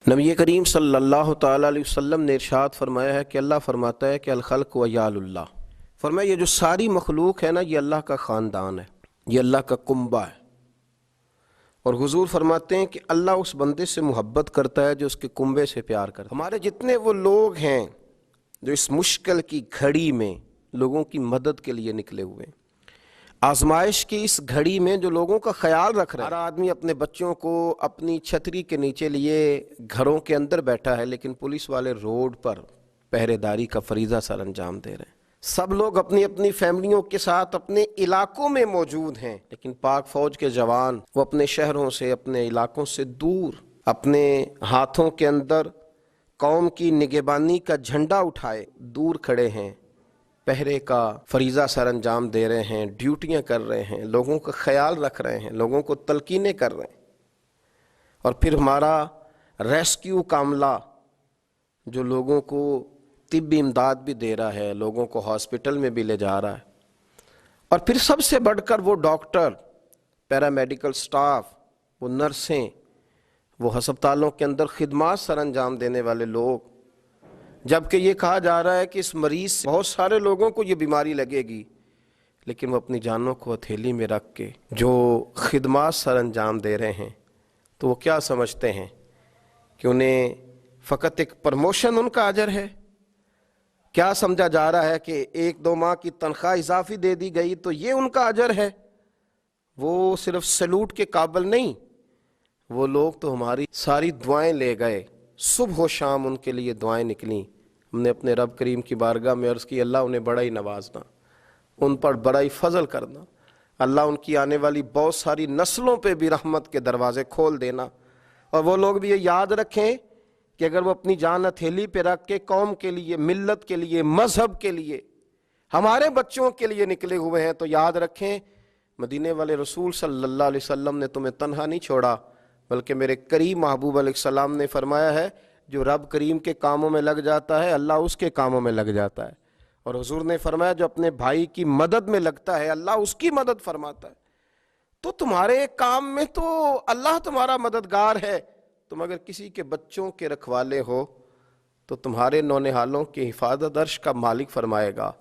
نبی کریم صلی اللہ تعالیٰ علیہ وسلم نے ارشاد فرمایا ہے کہ اللہ فرماتا ہے کہ الخلق ویال اللہ، فرمایا یہ جو ساری مخلوق ہے نا، یہ اللہ کا خاندان ہے، یہ اللہ کا کنبہ ہے۔ اور حضور فرماتے ہیں کہ اللہ اس بندے سے محبت کرتا ہے جو اس کے کنبے سے پیار کرتا ہے۔ ہمارے جتنے وہ لوگ ہیں جو اس مشکل کی گھڑی میں لوگوں کی مدد کے لیے نکلے ہوئے ہیں، آزمائش کی اس گھڑی میں جو لوگوں کا خیال رکھ رہا ہے، ہر آدمی اپنے بچوں کو اپنی چھتری کے نیچے لیے گھروں کے اندر بیٹھا ہے، لیکن پولیس والے روڈ پر پہرے داری کا فریضہ سر انجام دے رہے ہیں۔ سب لوگ اپنی اپنی فیملیوں کے ساتھ اپنے علاقوں میں موجود ہیں، لیکن پاک فوج کے جوان وہ اپنے شہروں سے، اپنے علاقوں سے دور، اپنے ہاتھوں کے اندر قوم کی نگہبانی کا جھنڈا اٹھائے دور کھڑے ہیں، پہرے کا فریضہ سر انجام دے رہے ہیں، ڈیوٹیاں کر رہے ہیں، لوگوں کا خیال رکھ رہے ہیں، لوگوں کو تلقینیں کر رہے ہیں۔ اور پھر ہمارا ریسکیو کا عملہ جو لوگوں کو طبی امداد بھی دے رہا ہے، لوگوں کو ہاسپٹل میں بھی لے جا رہا ہے، اور پھر سب سے بڑھ کر وہ ڈاکٹر، پیرامیڈیکل سٹاف، وہ نرسیں، وہ ہسپتالوں کے اندر خدمات سر انجام دینے والے لوگ، جبکہ یہ کہا جا رہا ہے کہ اس مریض سے بہت سارے لوگوں کو یہ بیماری لگے گی، لیکن وہ اپنی جانوں کو ہتھیلی میں رکھ کے جو خدمات سر انجام دے رہے ہیں، تو وہ کیا سمجھتے ہیں کہ انہیں فقط ایک پروموشن ان کا اجر ہے؟ کیا سمجھا جا رہا ہے کہ 1-2 ماہ کی تنخواہ اضافی دے دی گئی تو یہ ان کا اجر ہے؟ وہ صرف سلوٹ کے قابل نہیں، وہ لوگ تو ہماری ساری دعائیں لے گئے، صبح و شام ان کے لیے دعائیں نکلیں۔ ہم نے اپنے رب کریم کی بارگاہ میں عرض کی، اللہ انہیں بڑا ہی نوازنا، ان پر بڑا ہی فضل کرنا، اللہ ان کی آنے والی بہت ساری نسلوں پہ بھی رحمت کے دروازے کھول دینا۔ اور وہ لوگ بھی یہ یاد رکھیں کہ اگر وہ اپنی جان ہتھیلی پہ رکھ کے قوم کے لیے، ملت کے لیے، مذہب کے لیے، ہمارے بچوں کے لیے نکلے ہوئے ہیں، تو یاد رکھیں مدینے والے رسول صلی اللہ علیہ وسلم نے تمہیں تنہا نہیں چھوڑا، بلکہ میرے کریم محبوب علیہ السلام نے فرمایا ہے جو رب کریم کے کاموں میں لگ جاتا ہے، اللہ اس کے کاموں میں لگ جاتا ہے۔ اور حضور نے فرمایا جو اپنے بھائی کی مدد میں لگتا ہے، اللہ اس کی مدد فرماتا ہے۔ تو تمہارے کام میں تو اللہ تمہارا مددگار ہے، تم اگر کسی کے بچوں کے رکھوالے ہو تو تمہارے نونہالوں کی حفاظت عرش کا مالک فرمائے گا،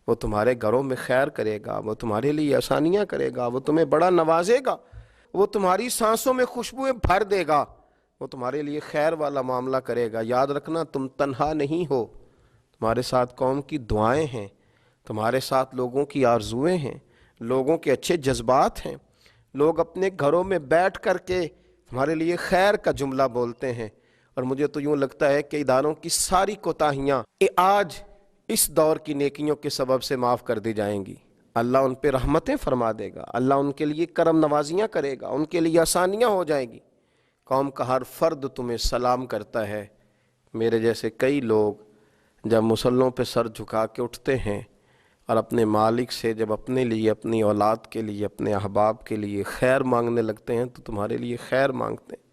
وہ تمہارے گھروں میں خیر کرے گا، وہ تمہارے لیے آسانیاں کرے گا، وہ تمہیں بڑا نوازے گا، وہ تمہاری سانسوں میں خوشبوئیں بھر دے گا، وہ تمہارے لیے خیر والا معاملہ کرے گا۔ یاد رکھنا تم تنہا نہیں ہو، تمہارے ساتھ قوم کی دعائیں ہیں، تمہارے ساتھ لوگوں کی آرزویں ہیں، لوگوں کے اچھے جذبات ہیں، لوگ اپنے گھروں میں بیٹھ کر کے تمہارے لیے خیر کا جملہ بولتے ہیں۔ اور مجھے تو یوں لگتا ہے کہ اداروں کی ساری کوتاہیاں آج اس دور کی نیکیوں کے سبب سے معاف کر دی جائیں گی، اللہ ان پہ رحمتیں فرما دے گا، اللہ ان کے لیے کرم نوازیاں کرے گا، ان کے لیے آسانیاں ہو جائیں گی۔ قوم کا ہر فرد تمہیں سلام کرتا ہے۔ میرے جیسے کئی لوگ جب مصلوں پہ سر جھکا کے اٹھتے ہیں اور اپنے مالک سے جب اپنے لیے، اپنی اولاد کے لیے، اپنے احباب کے لیے خیر مانگنے لگتے ہیں، تو تمہارے لیے خیر مانگتے ہیں،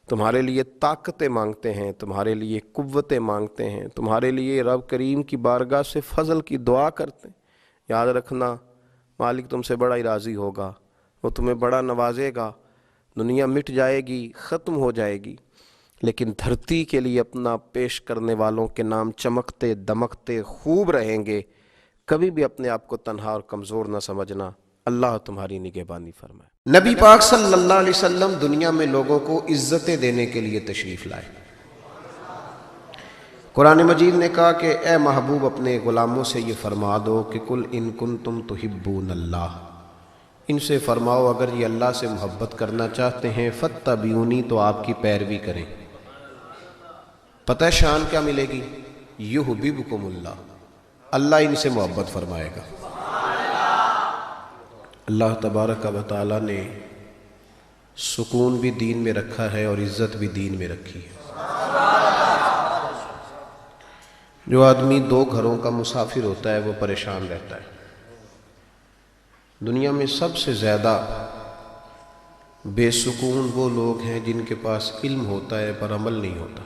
تمہارے لیے طاقتیں مانگتے ہیں، تمہارے لیے قوتیں مانگتے ہیں، تمہارے لیے رب کریم کی بارگاہ سے فضل کی دعا کرتے ہیں۔ یاد رکھنا مالک تم سے بڑا ہی راضی ہوگا، وہ تمہیں بڑا نوازے گا۔ دنیا مٹ جائے گی، ختم ہو جائے گی، لیکن دھرتی کے لیے اپنا پیش کرنے والوں کے نام چمکتے دمکتے خوب رہیں گے۔ کبھی بھی اپنے آپ کو تنہا اور کمزور نہ سمجھنا، اللہ تمہاری نگہبانی فرمائے۔ نبی پاک صلی اللہ علیہ وسلم دنیا میں لوگوں کو عزتیں دینے کے لیے تشریف لائے۔ قرآن مجید نے کہا کہ اے محبوب اپنے غلاموں سے یہ فرما دو کہ کل ان کنتم تحبون اللہ، ان سے فرماؤ اگر یہ اللہ سے محبت کرنا چاہتے ہیں فاتبعونی، تو آپ کی پیروی کریں۔ پتہ شان کیا ملے گی؟ یحببکم اللہ، اللہ ان سے محبت فرمائے گا۔ اللہ تبارک و تعالیٰ نے سکون بھی دین میں رکھا ہے اور عزت بھی دین میں رکھی ہے۔ جو آدمی 2 گھروں کا مسافر ہوتا ہے وہ پریشان رہتا ہے۔ دنیا میں سب سے زیادہ بے سکون وہ لوگ ہیں جن کے پاس علم ہوتا ہے پر عمل نہیں ہوتا،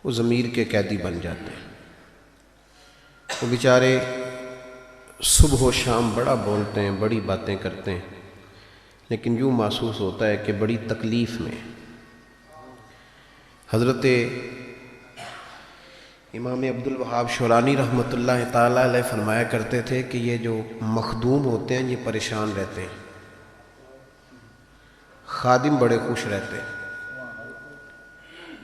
وہ ضمیر کے قیدی بن جاتے ہیں۔ وہ بیچارے صبح و شام بڑا بولتے ہیں، بڑی باتیں کرتے ہیں، لیکن یوں محسوس ہوتا ہے کہ بڑی تکلیف میں۔ حضرت امام عبد الوہاب شورانی رحمۃ اللہ تعالیٰ علیہ فرمایا کرتے تھے کہ یہ جو مخدوم ہوتے ہیں یہ پریشان رہتے ہیں، خادم بڑے خوش رہتے ہیں۔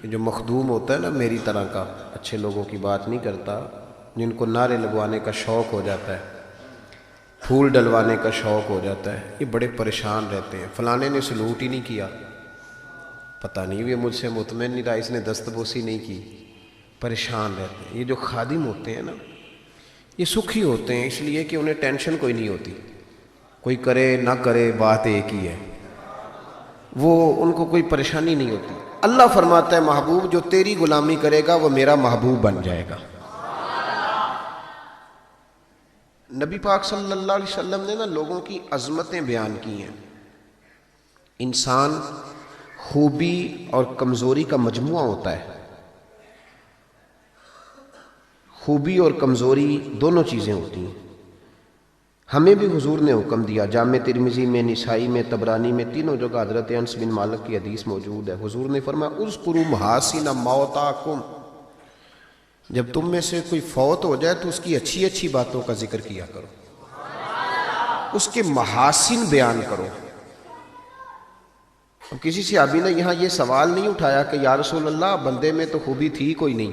یہ جو مخدوم ہوتا ہے نا میری طرح کا، اچھے لوگوں کی بات نہیں کرتا، جن کو نعرے لگوانے کا شوق ہو جاتا ہے، پھول ڈلوانے کا شوق ہو جاتا ہے، یہ بڑے پریشان رہتے ہیں۔ فلانے نے سلوٹ ہی نہیں کیا، پتہ نہیں یہ مجھ سے مطمئن نہیں رہا، اس نے دستبوسی نہیں کی، پریشان رہتے ہیں۔ یہ جو خادم ہوتے ہیں نا یہ سکھی ہوتے ہیں، اس لیے کہ انہیں ٹینشن کوئی نہیں ہوتی، کوئی کرے نہ کرے بات ایک ہی ہے، وہ ان کو کوئی پریشانی نہیں ہوتی۔ اللہ فرماتا ہے محبوب جو تیری غلامی کرے گا وہ میرا محبوب بن جائے گا۔ نبی پاک صلی اللہ علیہ وسلم نے نا لوگوں کی عظمتیں بیان کی ہیں۔ انسان خوبی اور کمزوری کا مجموعہ ہوتا ہے، خوبی اور کمزوری دونوں چیزیں ہوتی ہیں۔ ہمیں بھی حضور نے حکم دیا، جامع ترمذی میں، نسائی میں، طبرانی میں، تینوں جگہ حضرت انس بن مالک کی حدیث موجود ہے۔ حضور نے فرمایا اذکروا محاسن موتاکم، جب تم میں سے کوئی فوت ہو جائے تو اس کی اچھی اچھی باتوں کا ذکر کیا کرو، اس کے محاسن بیان کرو۔ اب کسی صحابی نے یہاں یہ سوال نہیں اٹھایا کہ یا رسول اللہ بندے میں تو خوبی تھی کوئی نہیں،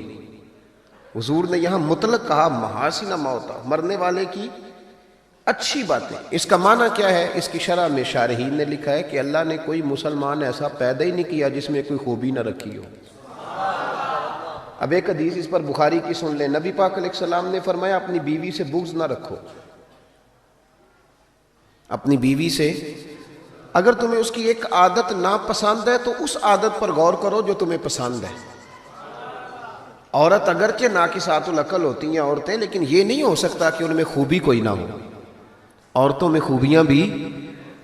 حضور نے یہاں مطلق کہا محاسن موتا، مرنے والے کی اچھی باتیں۔ اس کا معنی کیا ہے؟ اس کی شرح میں شارحین نے لکھا ہے کہ اللہ نے کوئی مسلمان ایسا پیدا ہی نہیں کیا جس میں کوئی خوبی نہ رکھی ہو۔ اب ایک حدیث اس پر بخاری کی سن لیں، نبی پاک علیہ السلام نے فرمایا اپنی بیوی سے بغض نہ رکھو، اپنی بیوی سے اگر تمہیں اس کی ایک عادت ناپسند ہے تو اس عادت پر غور کرو جو تمہیں پسند ہے۔ عورت اگرچہ ناقصات العقل ہوتی ہیں عورتیں، لیکن یہ نہیں ہو سکتا کہ ان میں خوبی کوئی نہ ہو، عورتوں میں خوبیاں بھی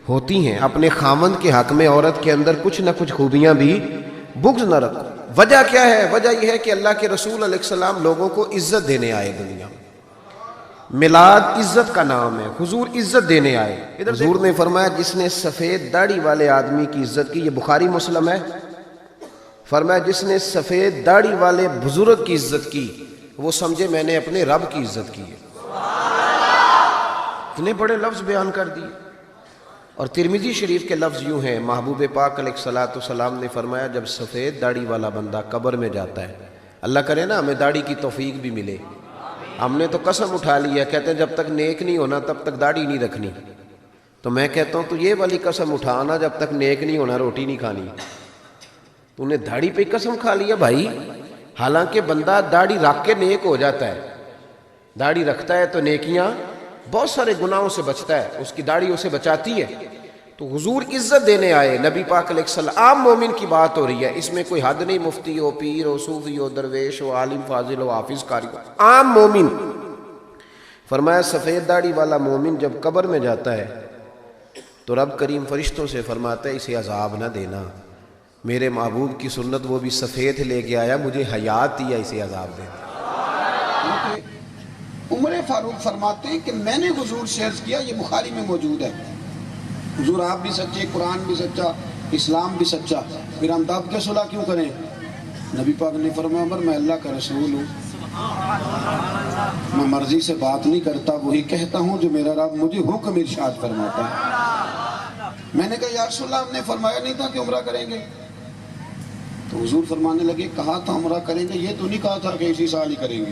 ہوتی ہیں۔ اپنے خاوند کے حق میں عورت کے اندر کچھ نہ کچھ خوبیاں بھی، بغض نہ رکھو۔ وجہ کیا ہے؟ وجہ یہ ہے کہ اللہ کے رسول علیہ السلام لوگوں کو عزت دینے آئے دنیا میں، میلاد عزت کا نام ہے، حضور عزت دینے آئے۔ حضور نے فرمایا جس نے سفید داڑھی والے آدمی کی عزت کی، یہ بخاری مسلم ہے، فرمایا جس نے سفید داڑھی والے بزرگ کی عزت کی وہ سمجھے میں نے اپنے رب کی عزت کی ہے۔ اتنے بڑے لفظ بیان کر دیے۔ اور ترمذی شریف کے لفظ یوں ہیں، محبوب پاک علیہ الصلوۃ والسلام نے فرمایا جب سفید داڑھی والا بندہ قبر میں جاتا ہے، اللہ کرے نا ہمیں داڑھی کی توفیق بھی ملے، ہم نے تو قسم اٹھا لی ہے، کہتے ہیں جب تک نیک نہیں ہونا تب تک داڑھی نہیں رکھنی، تو میں کہتا ہوں تو یہ والی قسم اٹھانا جب تک نیک نہیں ہونا روٹی نہیں کھانی۔ تو نے داڑھی پہ قسم کھا لیا بھائی، حالانکہ بندہ داڑھی رکھ کے نیک ہو جاتا ہے، داڑھی رکھتا ہے تو نیکیاں، بہت سارے گناہوں سے بچتا ہے، اس کی داڑھی اسے بچاتی ہے۔ تو حضور عزت دینے آئے، نبی پاک علیہ السلام، عام مومن کی بات ہو رہی ہے، اس میں کوئی حد نہیں، مفتی ہو، پیر ہو، صوفی ہو، درویش ہو، عالم فاضل ہو، حافظ قاری ہو، عام مومن۔ فرمایا سفید داڑھی والا مومن جب قبر میں جاتا ہے تو رب کریم فرشتوں سے فرماتا ہے اسے عذاب نہ دینا، میرے محبوب کی سنت وہ بھی سفید لے کے آیا، مجھے حیات دیا، اسے عذاب دینا۔ عمر فاروق فرماتے ہیں کہ میں نے حضور سے عرض کیا، یہ بخاری میں موجود ہے، حضور آپ بھی سچے، قرآن بھی سچا، اسلام بھی سچا، پھر ہم دب کے صلح کیوں کریں؟ نبی پاک نے فرمایا عمر میں اللہ کا رسول ہوں، میں مرضی سے بات نہیں کرتا، وہی کہتا ہوں جو میرا رب مجھے حکم ارشاد فرماتا ہے۔ میں نے کہا یا رسول اللہ ہم نے فرمایا نہیں تھا کہ عمرہ کریں گے؟ تو حضور فرمانے لگے کہا تھا عمرہ کریں گے، یہ تو نہیں کہا تھا کہ اسی سال ہی کریں گے۔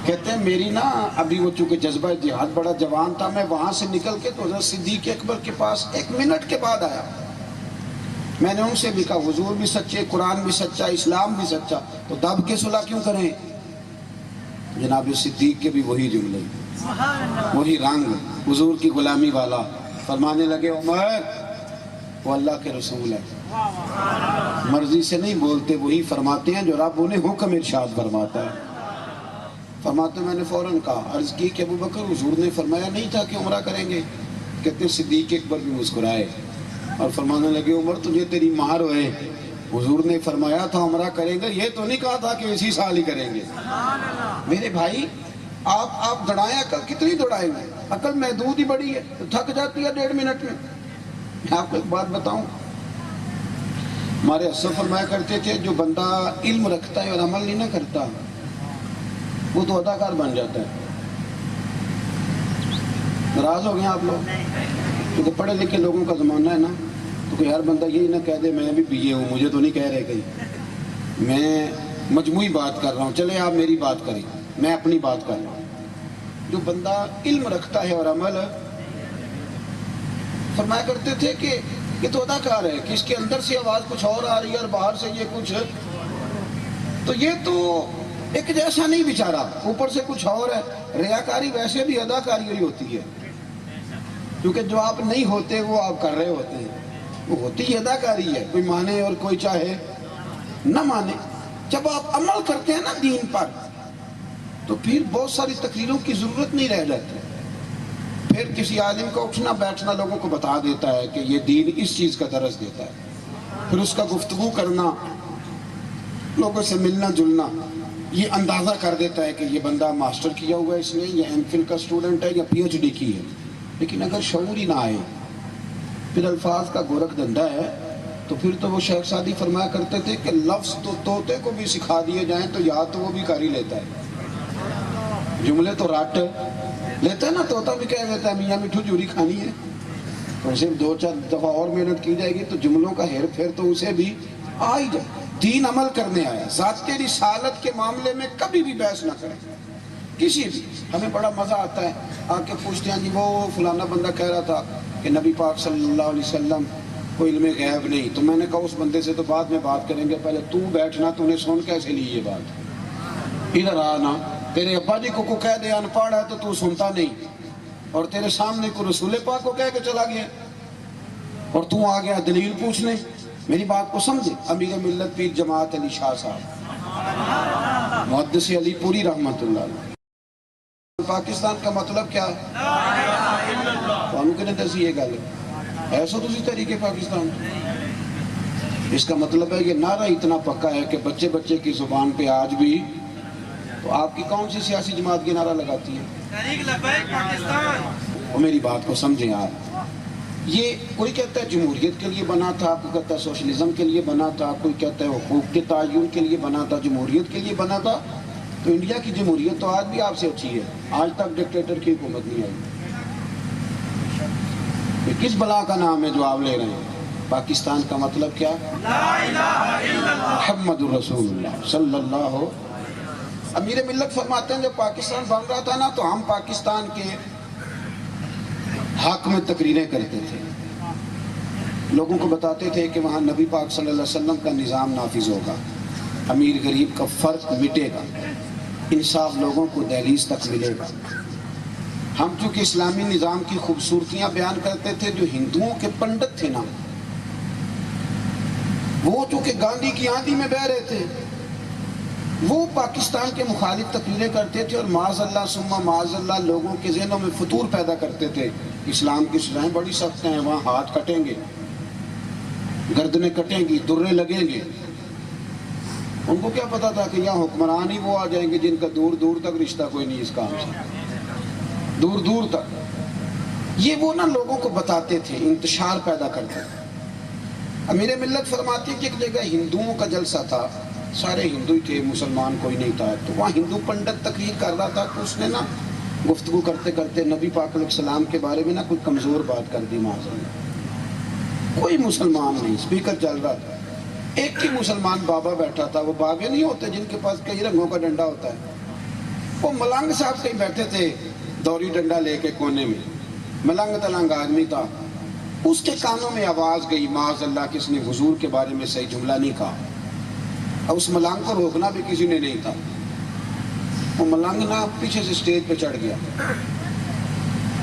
کہتے ہیں میری نا ابھی وہ چونکہ جذبہ جہاد بڑا جوان تھا، میں وہاں سے نکل کے تو حضرت صدیق اکبر کے پاس 1 منٹ کے بعد آیا، میں نے ان سے بھی کہا حضور بھی سچے، قرآن بھی سچا، اسلام بھی سچا، تو دب کے صلح کیوں کریں؟ جناب صدیق کے بھی وہی جملے، وہی رنگ، حضور کی غلامی والا، فرمانے لگے عمر وہ اللہ کے رسول ہے، مرضی سے نہیں بولتے، وہی فرماتے ہیں جو رب انہیں حکم ارشاد فرماتا ہے۔ فرماتے میں نے فوراً کہا، عرض کی کہ ابو بکر حضور نے فرمایا نہیں تھا کہ عمرہ کریں گے؟ کہتے صدیق اکبر بھی مسکرائے اور فرمانے لگے عمر تجھے تیری مار ہوئے، حضور نے فرمایا تھا عمرہ کریں گے، یہ تو نہیں کہا تھا کہ اسی سال ہی کریں گے۔ میرے بھائی آپ دوڑائیں، عقل کتنی دوڑائیں گے؟ عقل محدود ہی بڑی ہے، تھک جاتی ہے 1.5 منٹ میں۔ میں آپ کو ایک بات بتاؤں، ہمارے اسد فرمایا کرتے تھے جو بندہ علم رکھتا ہے اور عمل نہیں نہ کرتا وہ تو اداکار بن جاتا ہے. ناراض ہو گئے آپ لوگ؟ کیونکہ پڑھے لکھے لوگوں کا زمانہ ہے نا، تو کوئی ہر بندہ یہی نہ کہہ دے میں بھی BA ہوں، مجھے تو نہیں کہہ رہے کہیں. میں مجموعی بات کر رہا ہوں، چلے آپ میری بات کریں، میں اپنی بات کر رہا ہوں. جو بندہ علم رکھتا ہے اور عمل، فرمایا کرتے تھے کہ یہ تو اداکار ہے کہ اس کے اندر سے آواز کچھ اور آ رہی ہے اور باہر سے یہ کچھ، تو یہ تو ایک جیسا نہیں بیچارہ، اوپر سے کچھ اور ہے. ریاکاری ویسے بھی اداکاری ہی ہوتی ہے، کیونکہ جو آپ نہیں ہوتے وہ آپ کر رہے ہوتے ہیں، وہ ہوتی ہی اداکاری ہے، کوئی مانے اور کوئی چاہے نہ مانے. جب آپ عمل کرتے ہیں نا دین پر تو پھر بہت ساری تقریروں کی ضرورت نہیں رہ جاتی. پھر کسی عالم کا اٹھنا بیٹھنا لوگوں کو بتا دیتا ہے کہ یہ دین اس چیز کا درس دیتا ہے، پھر اس کا گفتگو کرنا، لوگوں سے ملنا جلنا، یہ اندازہ کر دیتا ہے کہ یہ بندہ ماسٹر کیا ہوا ہے اس نے، یا MPhil کا اسٹوڈنٹ ہے یا PhD کی ہے. لیکن اگر شعور ہی نہ آئے، پھر الفاظ کا گورکھ دھندا ہے، تو پھر تو وہ شیخ سعدی فرمایا کرتے تھے کہ لفظ تو طوطے کو بھی سکھا دیے جائیں تو یاد تو وہ بھی کر ہی لیتا ہے. جملے تو رٹ لیتا ہے نا، طوطا بھی کہہ دیتا ہے میاں میٹھو جوری کھانی ہے، تو صرف 2-4 دفعہ اور محنت کی جائے گی تو جملوں کا ہیر پھیر تو اسے بھی آ ہی جائے. دین عمل کرنے آیا، ذات رسالت کے معاملے میں کبھی بھی بحث نہ کریں کسی بھی. ہمیں بڑا مزہ آتا ہے آ کے پوچھتے ہیں جی وہ فلانا بندہ کہہ رہا تھا کہ نبی پاک صلی اللہ علیہ وسلم کو علم غیب نہیں، تو میں نے کہا اس بندے سے تو بعد میں بات کریں گے، پہلے تو بیٹھنا، تو نے سن کیسے لی یہ بات؟ ادھر آنا، تیرے ابا جی کو کہہ دے ان پڑھ ہے تو سنتا نہیں، اور تیرے سامنے کو رسول پاک کو کہہ کے چلا گیا اور تو آ گیا دلیل پوچھنے. میری بات کو سمجھے. امیر ملت پیر جماعت علی شاہ صاحب محدث علی پوری رحمت اللہ علیہ. پاکستان کا مطلب کیا ہے؟ تو کہنے دسی یہ گل ایسا تو طریقے پاکستان، اس کا مطلب ہے یہ نعرہ اتنا پکا ہے کہ بچے بچے کی زبان پہ آج بھی. تو آپ کی کون سی سیاسی جماعت کی نعرہ لگاتی ہے؟ وہ میری بات کو سمجھیں آپ. یہ کوئی کہتا ہے جمہوریت کے لیے بنا تھا، کوئی کہتا ہے سوشلزم کے لیے بنا تھا، کوئی کہتا ہے حقوق کے تعین کے لیے بنا تھا. جمہوریت کے لیے بنا تھا تو انڈیا کی جمہوریت تو آج بھی آپ سے اچھی ہے، آج تک ڈکٹیٹر کی حکومت نہیں آئی. یہ کس بلا کا نام ہے جو آپ لے رہے ہیں؟ پاکستان کا مطلب کیا؟ لا الہ الا اللہ محمد رسول اللہ صلی اللہ. امیر ملت فرماتے ہیں جب پاکستان بن رہا تھا نا تو ہم پاکستان کے حق میں تقریریں کرتے تھے، لوگوں کو بتاتے تھے کہ وہاں نبی پاک صلی اللہ علیہ وسلم کا نظام نافذ ہوگا، امیر غریب کا فرق مٹے گا، انصاف لوگوں کو دہلیز تک ملے گا. ہم چونکہ اسلامی نظام کی خوبصورتیاں بیان کرتے تھے، جو ہندوؤں کے پنڈت تھے نا وہ چونکہ گاندھی کی آندھی میں بہ رہے تھے، وہ پاکستان کے مخالف تقریریں کرتے تھے اور معاذ اللہ ثم معاذ اللہ لوگوں کے ذہنوں میں فطور پیدا کرتے تھے. اسلام کی سزائیں بڑی سخت ہیں، وہاں ہاتھ کٹیں گے، گردنیں کٹیں گی، درے لگیں گے. ان کو کیا پتا تھا کہ یہاں حکمران ہی وہ آ جائیں گے جن کا دور دور تک رشتہ کوئی نہیں اس کام سے، دور دور تک. یہ وہ نا لوگوں کو بتاتے تھے، انتشار پیدا کرتے تھے. امیر ملت فرماتی کہ ایک جگہ ہندوؤں کا جلسہ تھا، سارے ہندو ہی تھے، مسلمان کوئی نہیں تھا. تو وہاں ہندو پنڈت تقریر کر رہا تھا تو اس نے نا گفتگو کرتے کرتے نبی پاک علیہ السلام کے بارے میں نا کوئی کمزور بات کر دی. معاذ اللہ، کوئی مسلمان نہیں، اسپیکر چل رہا تھا. ایک ہی مسلمان بابا بیٹھا تھا، وہ بابے نہیں ہوتے جن کے پاس کئی رنگوں کا ڈنڈا ہوتا ہے. وہ ملنگ صاحب کہیں بیٹھے تھے دوری ڈنڈا لے کے کونے میں، ملنگ تلنگ آدمی تھا. اس کے کانوں میں آواز گئی معاذ اللہ کہ اس نے حضور کے بارے میں صحیح جملہ نہیں کہا. اب اس ملنگ کو روکنا بھی کسی نے نہیں تھا. وہ ملنگ نا پیچھے سے سٹیج پہ چڑھ گیا،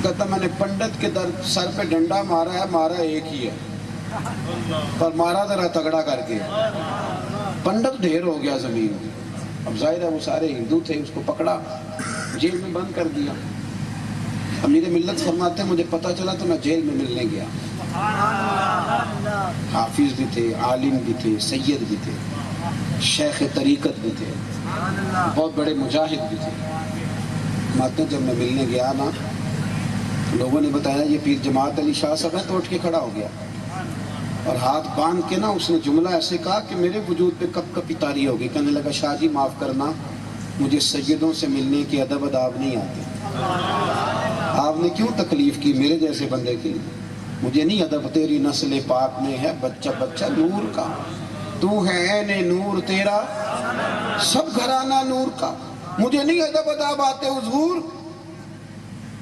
کہتا میں نے پنڈت کے سر پہ ڈنڈا مارا ہے، مارا ایک ہی ہے پر مارا ذرا تگڑا کر کے. پنڈت ڈھیر ہو گیا زمین میں. اب ظاہر ہے وہ سارے ہندو تھے، اس کو پکڑا جیل میں بند کر دیا. امیر ملت فرماتے ہیں مجھے پتا چلا تو میں جیل میں ملنے گیا. حافظ بھی تھے، عالم بھی تھے، سید بھی تھے، شیخ طریقت بھی تھے، بہت بڑے مجاہد بھی تھے. فرماتے ہیں جب میں ملنے گیا نا لوگوں نے بتایا یہ پیر جماعت علی شاہ صاحب ہے، تو اٹھ کے کھڑا ہو گیا اور ہاتھ باندھ کے نا اس نے جملہ ایسے کہا کہ میرے وجود پہ کپ کپی طاری ہو گئی. کہنے لگا شاہ جی معاف کرنا، مجھے سیدوں سے ملنے کی ادب اداب نہیں آتے. آپ نے کیوں تکلیف کی میرے جیسے بندے کی؟ مجھے نہیں ادب. تیری نسل پاک میں ہے بچہ بچہ نور کا، تو ہے عین نور تیرا سب گھرانہ نور کا. مجھے نہیں ادب اداب آتے حضور،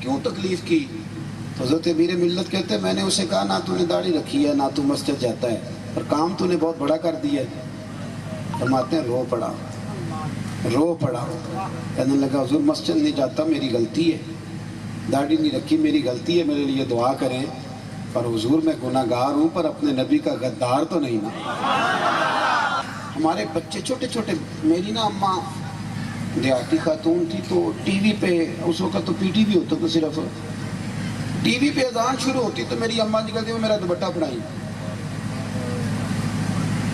کیوں تکلیف کی؟ حضرت امیر ملت کہتے ہیں میں نے اسے کہا نہ تو نے داڑھی رکھی ہے نہ تو مسجد جاتا ہے، اور کام تو نے بہت بڑا کر دیا ہے. فرماتے ہیں رو پڑا. کہنے لگا حضور مسجد نہیں جاتا میری غلطی ہے، داڑھی نہیں رکھی میری غلطی ہے، میرے لیے دعا کریں. پر حضور میں گناہ گار ہوں، پر اپنے نبی کا غدار تو نہیں نا. ہمارے بچے چھوٹے چھوٹے، میری نا اماں دیہاتی خاتون تھی تو ٹی وی پہ، اس وقت تو پی ٹی وی ہوتا تو صرف ٹی وی پہ اذان شروع ہوتی تو میری اماں جی کہتی وہ میرا دوپٹہ پڑھائی،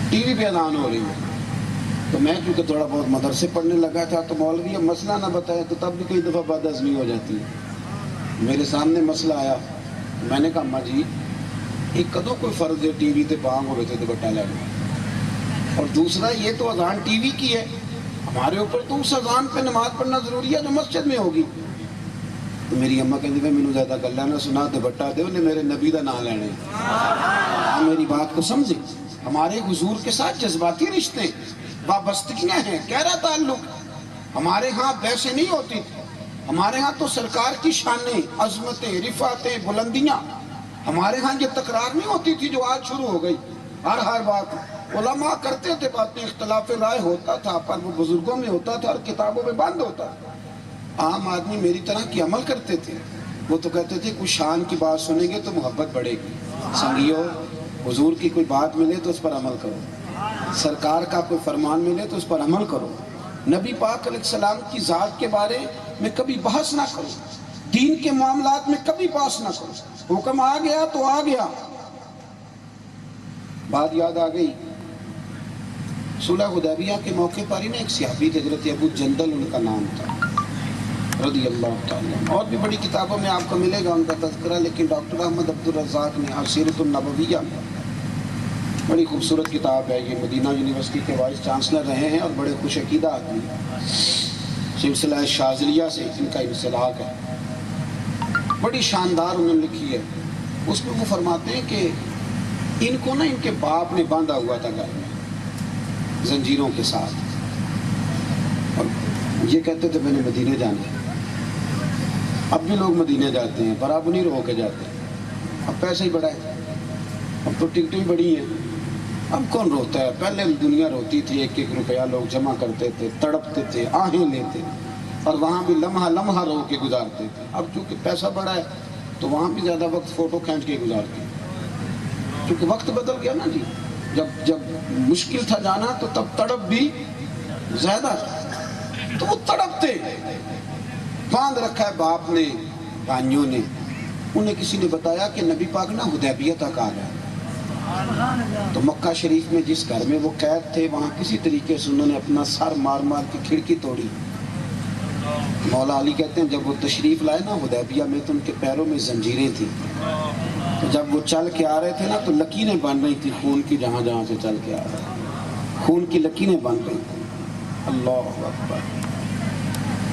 ٹی وی پہ اذان ہو رہی ہے. تو میں کیونکہ تھوڑا بہت مدرسے پڑھنے لگا تھا تو مولوی اب مسئلہ نہ بتایا تو تب بھی کئی دفعہ بد ہضمی ہو جاتی ہے. میرے سامنے مسئلہ آیا، میں نے کہا اماں جی ایک کدوں کوئی فرض ہے ٹی وی تے بانگ ہو رہے تھے دوپٹہ لینا، اور دوسرا یہ تو اذان ٹی وی کی ہے، ہمارے اوپر تو اس اذان پہ نماز پڑھنا ضروری ہے جو مسجد میں ہوگی. تو میری اماں کہتی ہے مینوں زیادہ گلاں نہ سنا، دوپٹہ دے انہیں میرے نبی دا نام لینے. میری بات کو سمجھے، ہمارے حضور کے ساتھ جذباتی رشتے وابستگیاں ہیں، گہرا تعلق. ہمارے ہاں بحثیں نہیں ہوتی تھی، ہمارے ہاں تو سرکار کی شانیں، عظمتیں، رفعتیں، بلندیاں. ہمارے ہاں یہ تکرار نہیں ہوتی تھی جو آج شروع ہو گئی. ہر بات علماء کرتے تھے، باتیں اختلاف رائے ہوتا تھا پر وہ بزرگوں میں ہوتا تھا اور کتابوں میں بند ہوتا تھا. عام آدمی میری طرح کی عمل کرتے تھے. وہ تو کہتے تھے کوئی شان کی بات سنیں گے تو محبت بڑھے گی. سنگیو، حضور کی کوئی بات ملے تو اس پر عمل کرو، سرکار کا کوئی فرمان ملے تو اس پر عمل کرو. نبی پاک علیہ السلام کی ذات کے بارے میں کبھی بحث نہ کرو، دین کے معاملات میں کبھی بحث نہ کرو. حکم آ گیا تو آ گیا. بات یاد آ گئی، صلح حدیبیہ کے موقع پر ہی نا ایک صحابی تھے حضرت ابو جندل ان کا نام تھا رضی اللہ تعالیٰ. اور بھی بڑی کتابوں میں آپ کو ملے گا ان کا تذکرہ، لیکن ڈاکٹر احمد عبد الرزاق نے السیرۃ النبویہ میں بڑی خوبصورت کتاب ہے. یہ مدینہ یونیورسٹی کے وائس چانسلر رہے ہیں اور بڑے خوش عقیدہ آدمی ہیں. سلسلہ شاذلیہ سے ان کا انسلاک ہے، بڑی شاندار انہوں نے لکھی ہے. اس میں وہ فرماتے ہیں کہ ان کو نا ان کے باپ نے باندھا ہوا تھا گھر میں زنجیروں کے ساتھ، اور یہ کہتے تھے میں نے مدینے جانا ہے. اب بھی لوگ مدینے جاتے ہیں پر اب نہیں رو کے جاتے، اب پیسہ ہی بڑا ہے، اب تو ٹکٹیں بڑی ہیں. اب کون روتا ہے؟ پہلے دنیا روتی تھی، ایک ایک روپیہ لوگ جمع کرتے تھے، تڑپتے تھے، آہیں لیتے اور وہاں بھی لمحہ لمحہ رو کے گزارتے تھے. اب چونکہ پیسہ بڑا ہے تو وہاں بھی زیادہ وقت فوٹو کھینچ کے گزارتے ہیں، کیونکہ وقت بدل گیا نا جی. جب مشکل تھا جانا تو تب تڑپ بھی زیادہ تھا، تو وہ تڑپتے. باندھ رکھا ہے باپ نے، بھائیوں نے. انہیں کسی نے بتایا کہ نبی پاک نا حدیبیہ تک آ گیا. تو مکہ شریف میں جس گھر میں وہ قید تھے وہاں کسی طریقے سے انہوں نے اپنا سر مار مار کی کھڑکی توڑی. مولا علی کہتے ہیں جب وہ تشریف لائے نا حدیبیہ میں تو ان کے پیروں میں زنجیریں تھیں. تو جب وہ چل کے آ رہے تھے نا تو لکیریں بن رہی تھی خون کی، جہاں جہاں سے چل کے آ رہے خون کی لکیریں بن رہی تھیں. اللہ اکبر.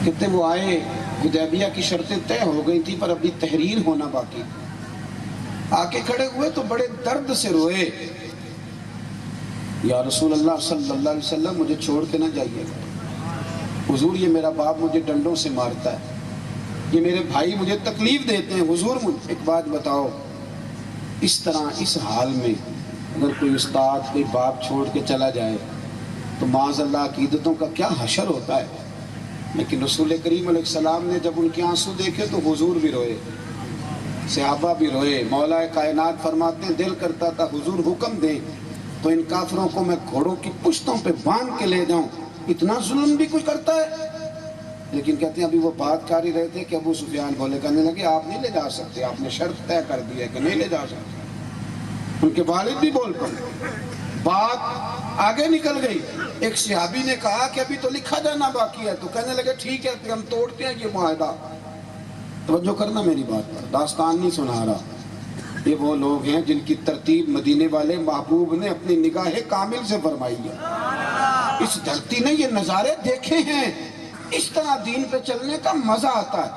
کہتے وہ آئے، حدیبیہ کی شرطیں طے ہو گئی تھی پر ابھی تحریر ہونا باقی. آ کے کھڑے ہوئے تو بڑے درد سے روئے، یا رسول اللہ صلی اللہ علیہ وسلم مجھے چھوڑ کے نہ جائیے. حضور یہ میرا باپ مجھے ڈنڈوں سے مارتا ہے، یہ میرے بھائی مجھے تکلیف دیتے ہیں. حضور ایک بات بتاؤ، اس طرح اس حال میں اگر کوئی استاد کوئی باپ چھوڑ کے چلا جائے تو معاذ اللہ عقیدتوں کا کیا حشر ہوتا ہے. لیکن رسول کریم علیہ السلام نے جب ان کے آنسو دیکھے تو حضور بھی روئے، صحابہ بھی روئے. مولا کائنات فرماتے ہیں دل کرتا تھا حضور حکم دیں تو ان کافروں کو میں گھوڑوں کی پشتوں پہ باندھ کے لے جاؤں. اتنا ظلم بھی کوئی کرتا ہے. لیکن کہتے ہیں ابھی وہ بات کر ہی رہے تھے کہ ابو سفیان بولے، کہنے لگے آپ نہیں لے جا سکتے، آپ نے شرط طے کر دی ہے کہ نہیں لے جا سکتے. ان کے والد بھی بول پڑے، بات آگے نکل گئی. ایک صحابی نے کہا کہ ابھی تو لکھا جانا باقی ہے، تو کہنے لگے ٹھیک ہے کہ ہم توڑتے ہیں یہ معاہدہ. توجہ کرنا میری بات پر، داستان نہیں سنا رہا. یہ وہ لوگ ہیں جن کی ترتیب مدینے والے محبوب نے اپنی نگاہ کامل سے فرمائی ہے۔ اس دھرتی نے یہ نظارے دیکھے ہیں، اس طرح دین پہ چلنے کا مزہ آتا ہے۔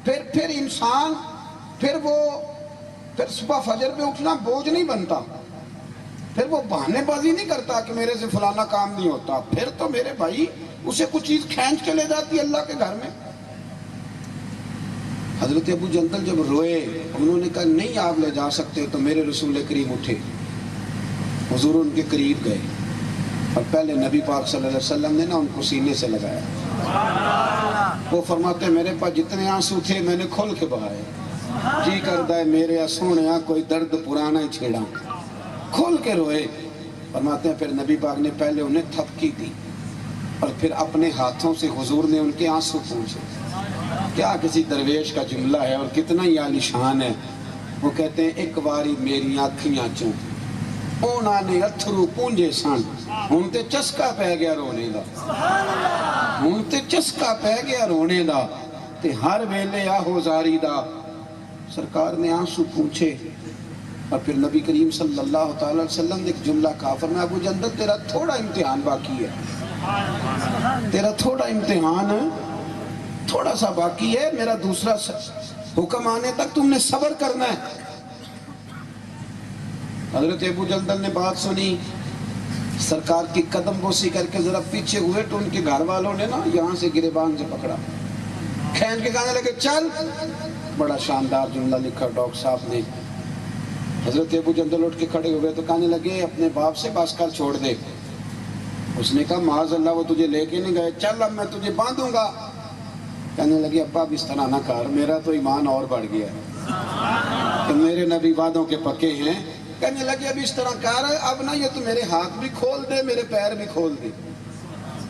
پھر انسان پھر صبح فجر پہ اٹھنا بوجھ نہیں بنتا، پھر وہ بہانے بازی نہیں کرتا کہ میرے سے فلانا کام نہیں ہوتا، پھر تو میرے بھائی اسے کچھ چیز کھینچ کے لے جاتی ہے اللہ کے گھر میں۔ حضرت ابو جندل جب روئے، انہوں نے کہا نہیں آپ لے جا سکتے، تو میرے رسول کریم اٹھے، حضور ان کے قریب گئے اور پہلے نبی پاک صلی اللہ علیہ وسلم نے ان کو سینے سے لگایا۔ وہ فرماتے میرے پاس جتنے آنسو تھے میں نے کھول کے بہائے، جی کرتا ہے میرے سونے کوئی درد پرانا ہی چھیڑا، کھول کے روئے۔ فرماتے ہیں پھر نبی پاک نے پہلے انہیں تھپکی دی اور پھر اپنے ہاتھوں سے حضور نے ان کے آنسو پوچھے۔ کیا کسی درویش کا جملہ ہے اور کتنا ہی عالیشان ہے۔ وہ کہتے ہیں ایک باری میری آنکھیاں چوں اونا نے اتھرو پونجے سن، ہن تے چسکا پہ گیا رونے دا، ہن تے چسکا پہ گیا رونے دا، تے ہر ویلے آہو زاری دا۔ سرکار نے آنسو پوچھے اور پھر نبی کریم صلی اللہ تعالی وسلم نے ایک جملہ کہا، فرمایا ابو جندل تیرا تھوڑا امتحان باقی ہے، تیرا تھوڑا امتحان تھوڑا سا باقی ہے، میرا دوسرا حکم آنے تک تم نے صبر کرنا ہے۔ حضرت ابو جندل نے بات سنی، سرکار کی قدم بوسی کر کے ذرا پیچھے ہوئے تو ان کے گھر والوں نے یہاں سے گریبان سے پکڑا، کھینچ کے کہنے لگے چل۔ بڑا شاندار جملہ لکھا ڈاکٹر صاحب نے۔ حضرت ابو جندل اٹھ کے کھڑے ہوئے تو کہنے لگے اپنے باپ سے بس کر چھوڑ دے۔ اس نے کہا معاذ اللہ وہ تجھے لے کے نہیں گئے، چل اب میں تجھے باندھوں گا۔ کہنے لگے ابا اب اس طرح نہ کر، میرا تو ایمان اور بڑھ گیا ہے کہ میرے نبی وعدوں کے پکے ہیں۔ کہنے لگے اب اس طرح کر، اب نہ یہ تو میرے ہاتھ بھی کھول دے میرے پیر بھی کھول دے،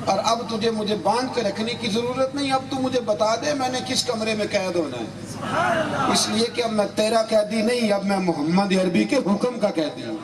اور اب تجھے مجھے باندھ کے رکھنے کی ضرورت نہیں، اب تو مجھے بتا دے میں نے کس کمرے میں قید ہونا ہے، اس لیے کہ اب میں تیرا قیدی نہیں، اب میں محمد عربی کے حکم کا قیدی ہوں۔